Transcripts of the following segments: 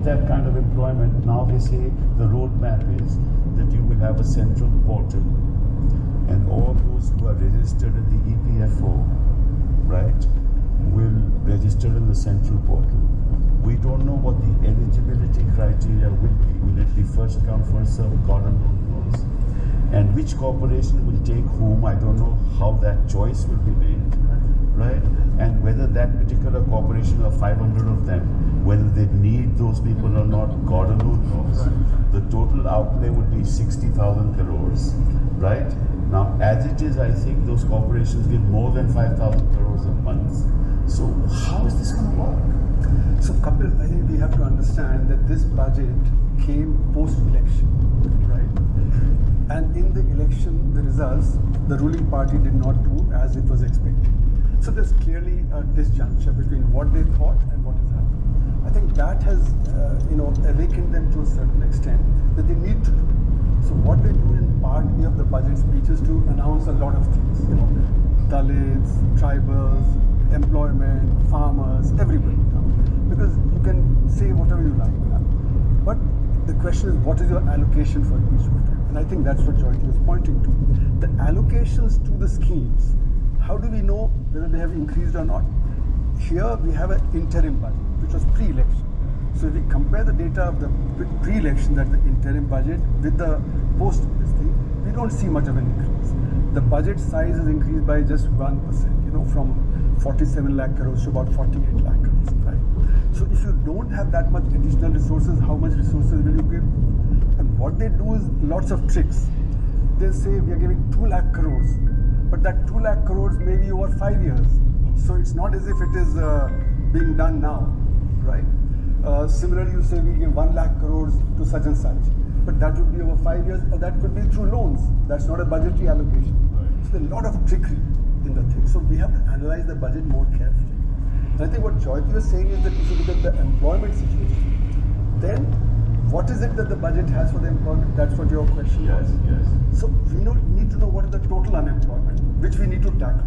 that kind of employment, now they say the roadmap is that you will have a central portal, and all those who are registered in the EPFO, right, will register in the central portal. We don't know what the eligibility criteria will be. Will it be first come, first served? God alone knows. And which corporation will take whom, I don't know how that choice will be made, right? And whether that particular corporation or 500 of them, whether they need those people or not, God alone knows. The total outlay would be 60,000 crores, right? Now, as it is, I think those corporations give more than 5,000 crores a month. So how is this going to work? So Kapil, I think we have to understand that this budget came post-election, right? And in the election, the results, the ruling party did not do as it was expected. So there's clearly a disjuncture between what they thought and what has happened. I think that has, awakened them to a certain extent that they need to do. So what they do in part A of the budget speech is to announce a lot of things. Dalits, tribals, employment, farmers, everybody. Because you can say whatever you like. But the question is, what is your allocation for each of them? And I think that's what Jyoti was pointing to. The allocations to the schemes, how do we know whether they have increased or not? Here we have an interim budget, which was pre-election. So if we compare the data of the pre-election, that's the interim budget, with the post this thing, we don't see much of an increase. The budget size is increased by just 1%, from 47 lakh crores to about 48 lakh crores, right? So if you don't have that much additional resources, how much resources will you give? And what they do is lots of tricks. They'll say we are giving 2 lakh crores, but that 2 lakh crores may be over 5 years. So it's not as if it is being done now, right? Similarly, you say we give 1 lakh crores to such and such, but that would be over 5 years, or that could be through loans. That's not a budgetary allocation. So there's a lot of trickery in the thing. So we have to analyze the budget more carefully. And I think what Jyoti was saying is that if you look at the employment situation, then what is it that the budget has for the employment? That's what your question was. Yes. So we need to know what is the total unemployment, which we need to tackle.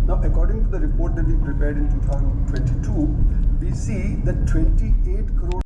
Now, according to the report that we prepared in 2022, we see that 28 crore